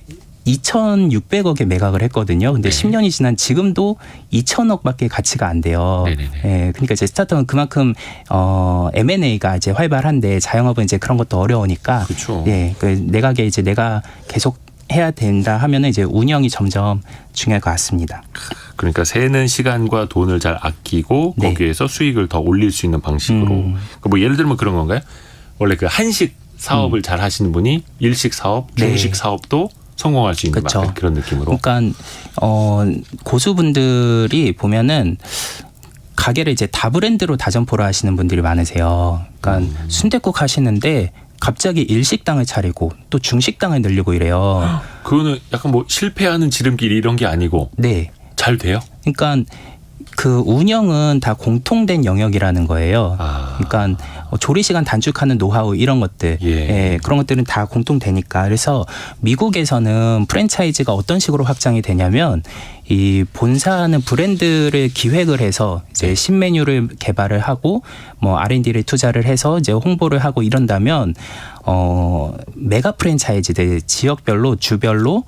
2,600억에 매각을 했거든요. 근데 네. 10년이 지난 지금도 2,000억밖에 가치가 안 돼요. 네네네. 예, 그러니까 이제 스타트업은 그만큼 M&A가 이제 활발한데 자영업은 이제 그런 것도 어려우니까 그렇죠. 예, 그 내가게 이제 내가 계속 해야 된다 하면은 이제 운영이 점점 중요할 것 같습니다. 그러니까 새는 시간과 돈을 잘 아끼고 네. 거기에서 수익을 더 올릴 수 있는 방식으로. 그러니까 뭐 예를 들면 그런 건가요? 원래 그 한식 사업을 잘 하시는 분이 일식 사업, 중식 네. 사업도 성공할 수 있는 그쵸. 막 그런 느낌으로. 그러니까 고수분들이 보면은 가게를 이제 다브랜드로 다점포를 하시는 분들이 많으세요. 그러니까 순댓국 하시는데 갑자기 일식당을 차리고 또 중식당을 늘리고 이래요. 그거는 약간 뭐 실패하는 지름길 이런 게 아니고 네. 잘 돼요? 그러니까 그 운영은 다 공통된 영역이라는 거예요. 아. 그러니까 조리 시간 단축하는 노하우 이런 것들, 예. 예, 그런 것들은 다 공통되니까. 그래서 미국에서는 프랜차이즈가 어떤 식으로 확장이 되냐면 이 본사는 브랜드를 기획을 해서 이제 신메뉴를 개발을 하고 뭐 R&D를 투자를 해서 이제 홍보를 하고 이런다면 메가 프랜차이즈들 지역별로 주별로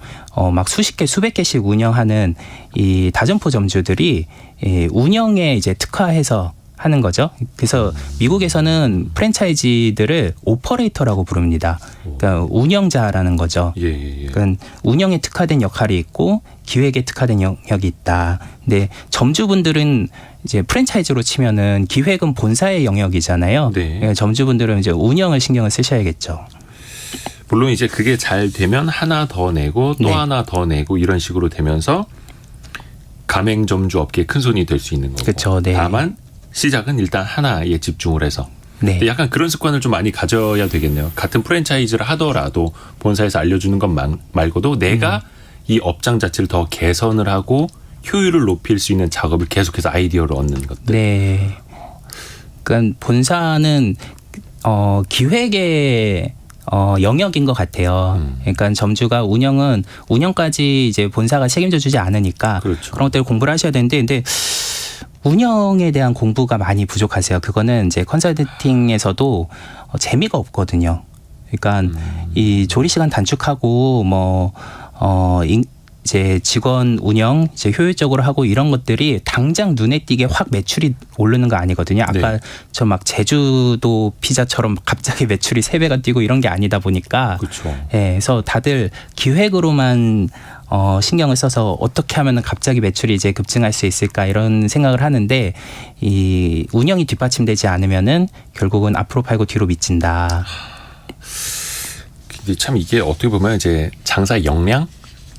막 수십 개 수백 개씩 운영하는 이 다점포 점주들이 이 운영에 이제 특화해서 하는 거죠. 그래서 미국에서는 프랜차이즈들을 오퍼레이터라고 부릅니다. 그러니까 운영자라는 거죠. 예, 예, 예. 그러니까 운영에 특화된 역할이 있고 기획에 특화된 영역이 있다. 근데 점주분들은 이제 프랜차이즈로 치면은 기획은 본사의 영역이잖아요. 네. 그러니까 점주분들은 이제 운영을 신경을 쓰셔야겠죠. 물론 이제 그게 잘 되면 하나 더 내고 또 네. 하나 더 내고 이런 식으로 되면서 가맹점주 업계의 큰 손이 될 수 있는 거고. 그렇죠. 네. 다만 시작은 일단 하나에 집중을 해서. 네. 근데 약간 그런 습관을 좀 많이 가져야 되겠네요. 같은 프랜차이즈를 하더라도 본사에서 알려주는 것 말고도 내가 이 업장 자체를 더 개선을 하고 효율을 높일 수 있는 작업을 계속해서 아이디어를 얻는 것들. 네. 그러니까 본사는 기획의 영역인 것 같아요. 그러니까 점주가 운영까지 이제 본사가 책임져 주지 않으니까 그렇죠. 그런 것들을 공부를 하셔야 되는데 근데 운영에 대한 공부가 많이 부족하세요. 그거는 이제 컨설팅에서도 재미가 없거든요. 그러니까 이 조리 시간 단축하고 이제 직원 운영 이제 효율적으로 하고 이런 것들이 당장 눈에 띄게 확 매출이 오르는 거 아니거든요. 아까 네. 저 막 제주도 피자처럼 갑자기 매출이 3배가 뛰고 이런 게 아니다 보니까 그렇죠. 예, 그래서 다들 기획으로만 신경을 써서 어떻게 하면 갑자기 매출이 이제 급증할 수 있을까 이런 생각을 하는데 이 운영이 뒷받침되지 않으면은 결국은 앞으로 팔고 뒤로 미친다. 근데 참 이게 어떻게 보면 이제 장사 역량,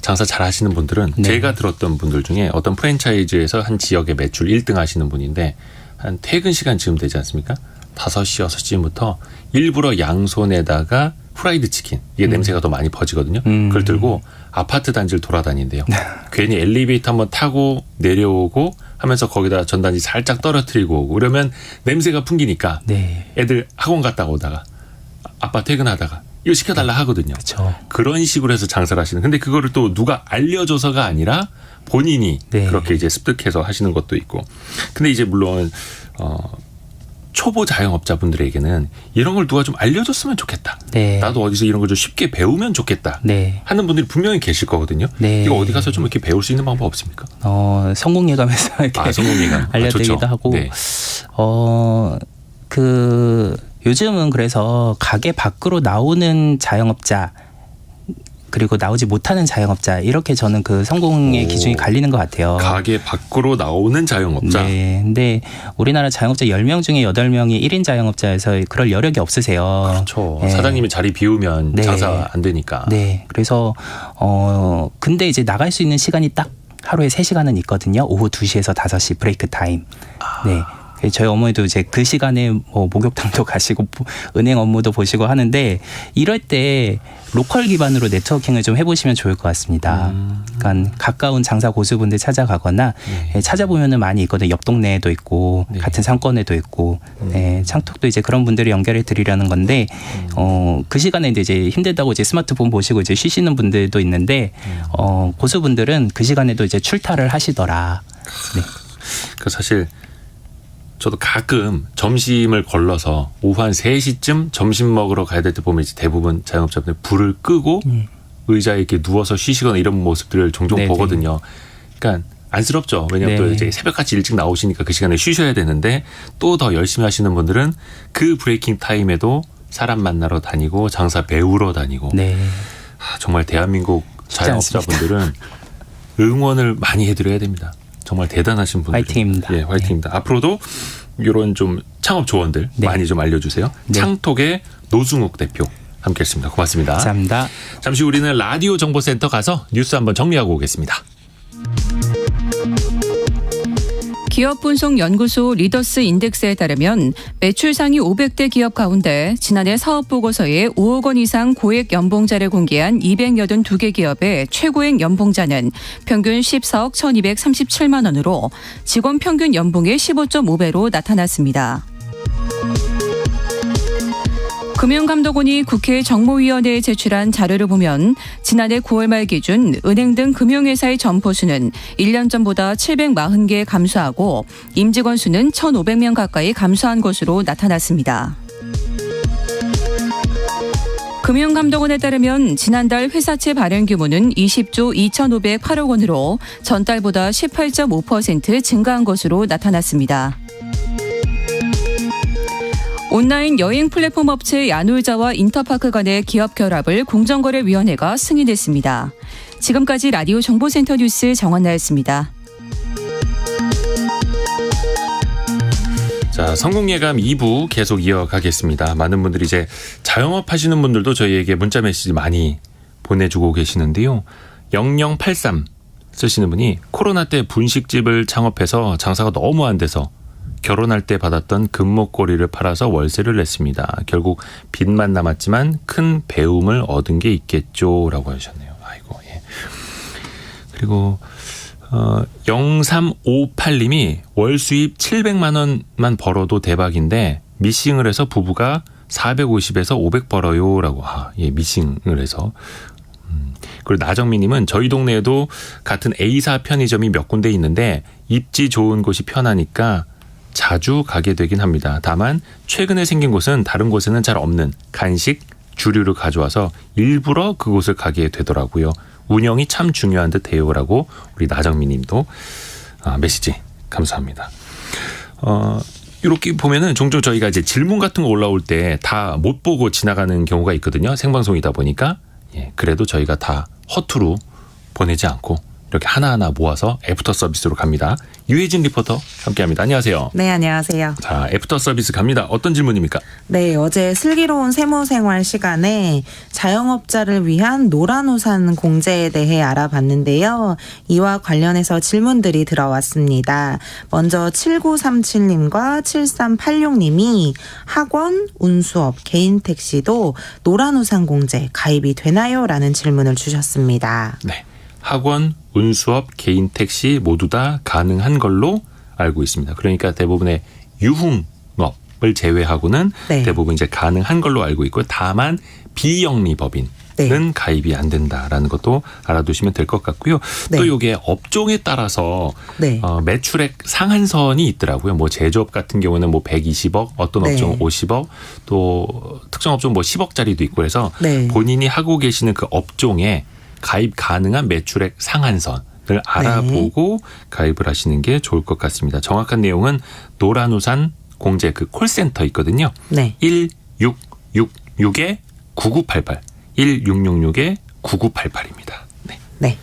장사 잘 하시는 분들은 네. 제가 들었던 분들 중에 어떤 프랜차이즈에서 한 지역의 매출 1등 하시는 분인데 한 퇴근 시간 즈음 되지 않습니까? 5시, 6시쯤부터 일부러 양손에다가 프라이드 치킨, 이게 냄새가 더 많이 퍼지거든요. 그걸 들고 아파트 단지를 돌아다닌대요. 괜히 엘리베이터 한번 타고 내려오고 하면서 거기다 전단지 살짝 떨어뜨리고 오고 그러면 냄새가 풍기니까 네. 애들 학원 갔다가 오다가 아빠 퇴근하다가 이거 시켜달라 하거든요. 그렇죠. 그런 식으로 해서 장사를 하시는. 근데 그거를 또 누가 알려줘서가 아니라 본인이 네. 그렇게 이제 습득해서 하시는 것도 있고. 근데 이제 물론 초보 자영업자분들에게는 이런 걸 누가 좀 알려줬으면 좋겠다. 네. 나도 어디서 이런 걸 좀 쉽게 배우면 좋겠다. 네. 하는 분들이 분명히 계실 거거든요. 네. 이거 어디 가서 좀 이렇게 배울 수 있는 방법 없습니까? 성공예감에서 이렇게 성공예감. 알려드리기도 좋죠. 하고 네. 요즘은 그래서 가게 밖으로 나오는 자영업자 그리고 나오지 못하는 자영업자 이렇게 저는 그 성공의 오. 기준이 갈리는 것 같아요. 가게 밖으로 나오는 자영업자. 네. 근데 우리나라 자영업자 10명 중에 8명이 1인 자영업자여서 그럴 여력이 없으세요. 그렇죠. 네. 사장님이 자리 비우면 네. 장사 안 되니까. 네. 그래서 근데 이제 나갈 수 있는 시간이 딱 하루에 3시간은 있거든요. 오후 2시에서 5시 브레이크 타임. 네. 저희 어머니도 이제 그 시간에 목욕탕도 가시고 은행 업무도 보시고 하는데 이럴 때 로컬 기반으로 네트워킹을 좀 해보시면 좋을 것 같습니다. 그러니까 가까운 장사 고수분들 찾아가거나 찾아보면은 많이 있거든요. 옆 동네에도 있고 네. 같은 상권에도 있고 창톡도 이제 그런 분들을 연결해 드리려는 건데 그 시간에 이제 힘들다고 이제 스마트폰 보시고 이제 쉬시는 분들도 있는데 고수분들은 그 시간에도 이제 출타를 하시더라. 네. 그 사실 저도 가끔 점심을 걸러서 오후 한 3시쯤 점심 먹으러 가야 될 때 보면 이제 대부분 자영업자분들 불을 끄고 의자에 이렇게 누워서 쉬시거나 이런 모습들을 종종 네네. 보거든요. 그러니까 안쓰럽죠. 왜냐하면 네. 또 이제 새벽같이 일찍 나오시니까 그 시간에 쉬셔야 되는데 또 더 열심히 하시는 분들은 그 브레이킹 타임에도 사람 만나러 다니고 장사 배우러 다니고 네. 정말 대한민국 쉽지 않습니다. 자영업자분들은 응원을 많이 해드려야 됩니다. 정말 대단하신 분들. 화이팅입니다. 예, 화이팅입니다. 앞으로도 이런 좀 창업 조언들 네. 많이 좀 알려주세요. 네. 창톡의 노승욱 대표 함께했습니다. 고맙습니다. 감사합니다. 잠시 후 우리는 라디오 정보센터 가서 뉴스 한번 정리하고 오겠습니다. 기업분석연구소 리더스 인덱스에 따르면 매출 상위 500대 기업 가운데 지난해 사업보고서에 5억 원 이상 고액 연봉자를 공개한 282개 기업의 최고액 연봉자는 평균 14억 1237만 원으로 직원 평균 연봉의 15.5배로 나타났습니다. 금융감독원이 국회 정모위원회에 제출한 자료를 보면 지난해 9월 말 기준 은행 등 금융회사의 점포수는 1년 전보다 740개 감소하고 임직원 수는 1,500명 가까이 감소한 것으로 나타났습니다. 금융감독원에 따르면 지난달 회사채 발행 규모는 20조 2,508억 원으로 전달보다 18.5% 증가한 것으로 나타났습니다. 온라인 여행 플랫폼 업체 야놀자와 인터파크 간의 기업 결합을 공정거래위원회가 승인했습니다. 지금까지 라디오 정보센터 뉴스 정원나였습니다. 자, 성공예감 2부 계속 이어가겠습니다. 많은 분들이 이제 자영업 하시는 분들도 저희에게 문자 메시지 많이 보내주고 계시는데요. 0083 쓰시는 분이 코로나 때 분식집을 창업해서 장사가 너무 안 돼서 결혼할 때 받았던 금목걸이를 팔아서 월세를 냈습니다. 결국 빚만 남았지만 큰 배움을 얻은 게 있겠죠. 라고 하셨네요. 아이고, 예. 그리고 0358님이 월 수입 700만 원만 벌어도 대박인데 미싱을 해서 부부가 450에서 500 벌어요. 라고. 예, 미싱을 해서. 그리고 나정미님은 저희 동네에도 같은 A사 편의점이 몇 군데 있는데 입지 좋은 곳이 편하니까 자주 가게 되긴 합니다. 다만 최근에 생긴 곳은 다른 곳에는 잘 없는 간식, 주류를 가져와서 일부러 그곳을 가게 되더라고요. 운영이 참 중요한 듯해요라고 우리 나정미 님도 메시지 감사합니다. 이렇게 보면은 종종 저희가 이제 질문 같은 거 올라올 때 다 못 보고 지나가는 경우가 있거든요. 생방송이다 보니까. 예, 그래도 저희가 다 허투루 보내지 않고 이렇게 하나하나 모아서 애프터 서비스로 갑니다. 유혜진 리포터 함께합니다. 안녕하세요. 네, 안녕하세요. 자, 애프터 서비스 갑니다. 어떤 질문입니까? 네, 어제 슬기로운 세무생활 시간에 자영업자를 위한 노란우산 공제에 대해 알아봤는데요. 이와 관련해서 질문들이 들어왔습니다. 먼저 7937님과 7386님이 학원, 운수업, 개인택시도 노란우산 공제 가입이 되나요? 라는 질문을 주셨습니다. 네. 학원, 운수업, 개인택시 모두 다 가능한 걸로 알고 있습니다. 그러니까 대부분의 유흥업을 제외하고는 네. 대부분 이제 가능한 걸로 알고 있고 다만 비영리법인은 네. 가입이 안 된다라는 것도 알아두시면 될 것 같고요. 네. 또 이게 업종에 따라서 네. 매출액 상한선이 있더라고요. 뭐 제조업 같은 경우는 뭐 120억, 어떤 네. 업종은 50억, 또 특정 업종 뭐 10억짜리도 있고 그래서 네. 본인이 하고 계시는 그 업종에 가입 가능한 매출액 상한선을 알아보고 가입을 하시는 게 좋을 것 같습니다. 정확한 내용은 노란우산 공제 그 콜센터 있거든요. 네. 1666-9988 1666-9988입니다. 네. 네.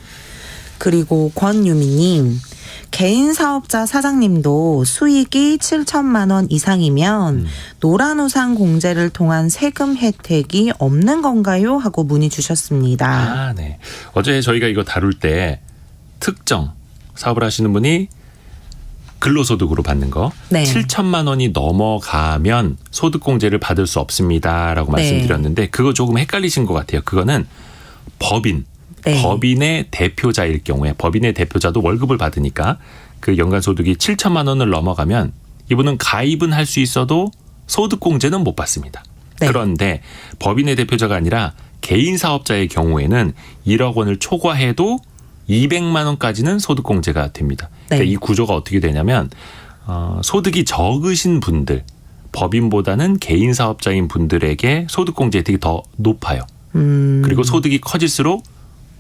그리고 권유미님, 개인 사업자 사장님도 수익이 7천만 원 이상이면 노란우산 공제를 통한 세금 혜택이 없는 건가요? 하고 문의 주셨습니다. 네. 어제 저희가 이거 다룰 때 특정 사업을 하시는 분이 근로소득으로 받는 거 네. 7천만 원이 넘어가면 소득공제를 받을 수 없습니다라고 네. 말씀드렸는데 그거 조금 헷갈리신 것 같아요. 그거는 법인. 네. 법인의 대표자일 경우에 법인의 대표자도 월급을 받으니까 그 연간소득이 7천만 원을 넘어가면 이분은 가입은 할 수 있어도 소득공제는 못 받습니다. 네. 그런데 법인의 대표자가 아니라 개인 사업자의 경우에는 1억 원을 초과해도 200만 원까지는 소득공제가 됩니다. 네. 그러니까 이 구조가 어떻게 되냐면 소득이 적으신 분들 법인보다는 개인 사업자인 분들에게 소득공제 혜택이 더 높아요. 그리고 소득이 커질수록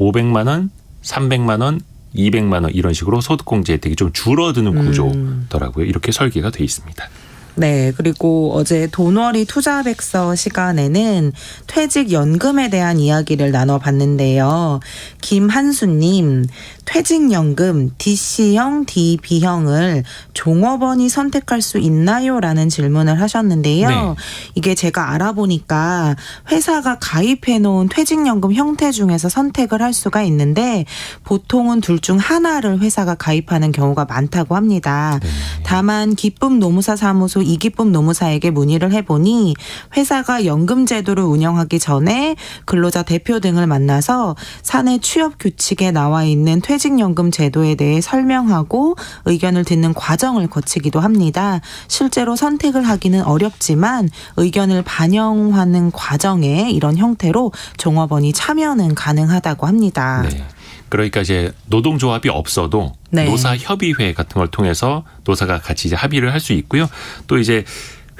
500만 원, 300만 원, 200만 원 이런 식으로 소득공제 혜택이 좀 줄어드는 구조더라고요. 이렇게 설계가 돼 있습니다. 네, 그리고 어제 돈벌이 투자백서 시간에는 퇴직연금에 대한 이야기를 나눠봤는데요. 김한수님, 퇴직연금 DC형, DB형을 종업원이 선택할 수 있나요? 라는 질문을 하셨는데요. 네. 이게 제가 알아보니까 회사가 가입해놓은 퇴직연금 형태 중에서 선택을 할 수가 있는데 보통은 둘 중 하나를 회사가 가입하는 경우가 많다고 합니다. 네. 다만 기쁨 노무사 사무소 이기쁨 노무사에게 문의를 해보니 회사가 연금 제도를 운영하기 전에 근로자 대표 등을 만나서 사내 취업 규칙에 나와 있는 퇴직연금 제도에 대해 설명하고 의견을 듣는 과정을 거치기도 합니다. 실제로 선택을 하기는 어렵지만 의견을 반영하는 과정에 이런 형태로 종업원이 참여는 가능하다고 합니다. 네. 그러니까 이제 노동조합이 없어도 네. 노사협의회 같은 걸 통해서 노사가 같이 이제 합의를 할 수 있고요. 또 이제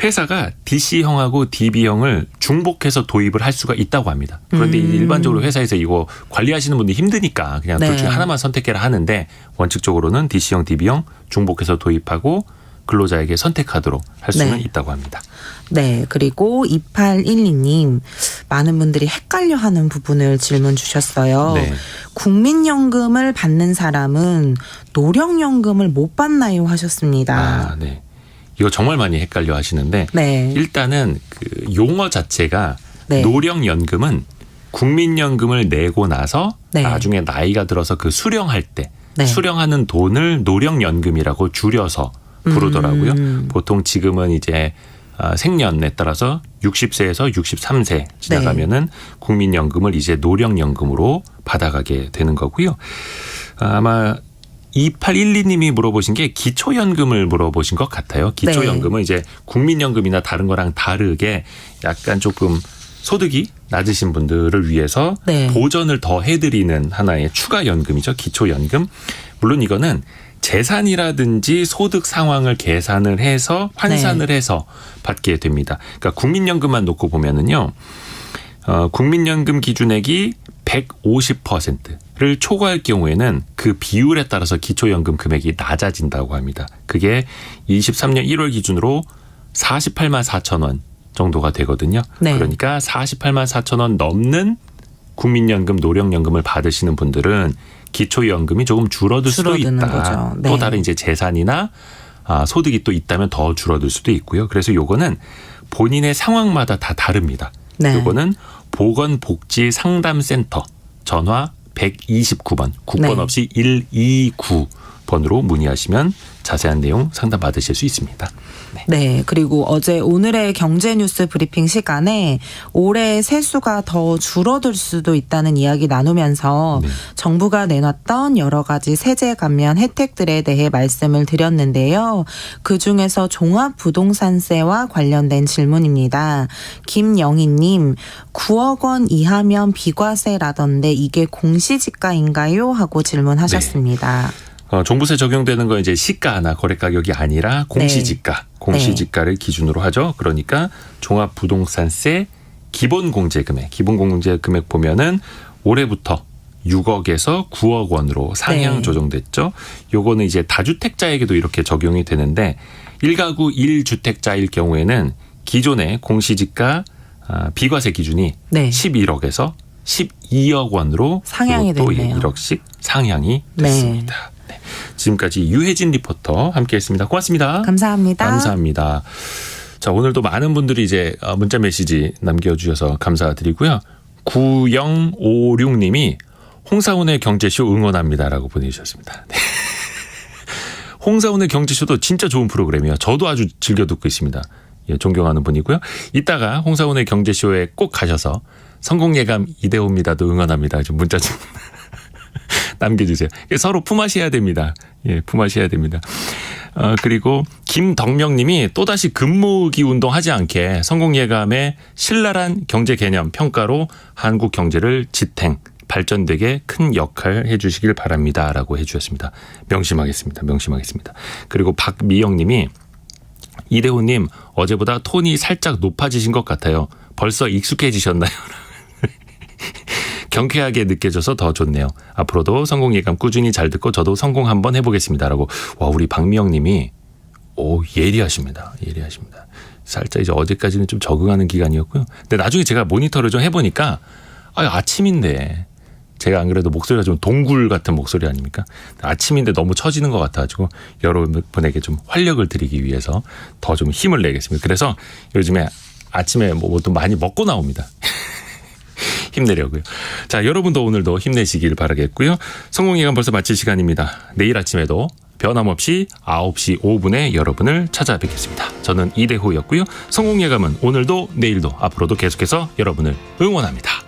회사가 DC형하고 DB형을 중복해서 도입을 할 수가 있다고 합니다. 그런데 일반적으로 회사에서 이거 관리하시는 분들이 힘드니까 그냥 네. 둘 중에 하나만 선택해라 하는데 원칙적으로는 DC형, DB형 중복해서 도입하고 근로자에게 선택하도록 할 수는 네. 있다고 합니다. 네, 그리고 2812님, 많은 분들이 헷갈려하는 부분을 질문 주셨어요. 네. 국민연금을 받는 사람은 노령연금을 못 받나요? 하셨습니다. 네. 이거 정말 많이 헷갈려 하시는데 네. 일단은 그 용어 자체가 네. 노령연금은 국민연금을 내고 나서 네. 나중에 나이가 들어서 그 수령할 때 네. 수령하는 돈을 노령연금이라고 줄여서 부르더라고요. 보통 지금은 이제 생년에 따라서 60세에서 63세 지나가면은 국민연금을 이제 노령연금으로 받아가게 되는 거고요. 아마 2812님이 물어보신 게 기초연금을 물어보신 것 같아요. 기초연금은 이제 국민연금이나 다른 거랑 다르게 약간 조금 소득이 낮으신 분들을 위해서 네. 보전을 더 해드리는 하나의 추가 연금이죠. 기초연금. 물론 이거는 재산이라든지 소득 상황을 계산을 해서 환산을 해서 받게 됩니다. 그러니까 국민연금만 놓고 보면은요. 국민연금 기준액이 150%를 초과할 경우에는 그 비율에 따라서 기초연금 금액이 낮아진다고 합니다. 그게 23년 1월 기준으로 48만 4천 원 정도가 되거든요. 네. 그러니까 48만 4천 원 넘는 국민연금, 노령연금을 받으시는 분들은 기초연금이 조금 줄어들 수도 있다. 거죠. 네. 또 다른 이제 재산이나 소득이 또 있다면 더 줄어들 수도 있고요. 그래서 요거는 본인의 상황마다 다 다릅니다. 네. 요거는 보건복지상담센터 전화 129번 국번 네. 없이 129번으로 문의하시면 자세한 내용 상담받으실 수 있습니다. 네. 그리고 오늘의 경제뉴스 브리핑 시간에 올해 세수가 더 줄어들 수도 있다는 이야기 나누면서 네. 정부가 내놨던 여러 가지 세제 감면 혜택들에 대해 말씀을 드렸는데요. 그중에서 종합부동산세와 관련된 질문입니다. 김영희님, 9억 원 이하면 비과세라던데 이게 공시지가인가요? 하고 질문하셨습니다. 종부세 적용되는 건 이제 시가나 거래 가격이 아니라 공시지가, 공시지가를 기준으로 하죠. 그러니까 종합부동산세 기본공제금액 보면은 올해부터 6억에서 9억 원으로 상향 조정됐죠. 요거는 이제 다주택자에게도 이렇게 적용이 되는데 1가구 1주택자일 경우에는 기존의 공시지가 비과세 기준이 11억에서 12억 원으로 상향이 또 됐네요. 1억씩 상향이 됐습니다. 네. 지금까지 유혜진 리포터 함께했습니다. 고맙습니다. 감사합니다. 감사합니다. 자, 오늘도 많은 분들이 이제 문자 메시지 남겨주셔서 감사드리고요. 9056님이 홍사훈의 경제쇼 응원합니다라고 보내주셨습니다. 네. 홍사훈의 경제쇼도 진짜 좋은 프로그램이에요. 저도 아주 즐겨 듣고 있습니다. 예, 존경하는 분이고요. 이따가 홍사훈의 경제쇼에 꼭 가셔서 성공예감 이대호입니다도 응원합니다. 좀 문자 좀 남겨주세요. 서로 품앗이해야 됩니다. 예, 품앗이해야 됩니다. 그리고 김덕명님이 또다시 금모으기 운동 하지 않게 성공예감의 신랄한 경제 개념 평가로 한국 경제를 지탱 발전되게 큰 역할 해주시길 바랍니다라고 해주셨습니다. 명심하겠습니다. 그리고 박미영님이 이대호님 어제보다 톤이 살짝 높아지신 것 같아요. 벌써 익숙해지셨나요? 경쾌하게 느껴져서 더 좋네요. 앞으로도 성공예감 꾸준히 잘 듣고 저도 성공 한번 해보겠습니다라고. 와, 우리 박미영 님이 예리하십니다. 살짝 이제 어제까지는 좀 적응하는 기간이었고요. 근데 나중에 제가 모니터를 좀 해보니까 아침인데 제가 안 그래도 목소리가 좀 동굴 같은 목소리 아닙니까? 아침인데 너무 처지는 것 같아가지고 여러분에게 좀 활력을 드리기 위해서 더 좀 힘을 내겠습니다. 그래서 요즘에 아침에 뭐도 많이 먹고 나옵니다. 힘내려고요. 자, 여러분도 오늘도 힘내시길 바라겠고요. 성공예감 벌써 마칠 시간입니다. 내일 아침에도 변함없이 9시 5분에 여러분을 찾아뵙겠습니다. 저는 이대호였고요. 성공예감은 오늘도 내일도 앞으로도 계속해서 여러분을 응원합니다.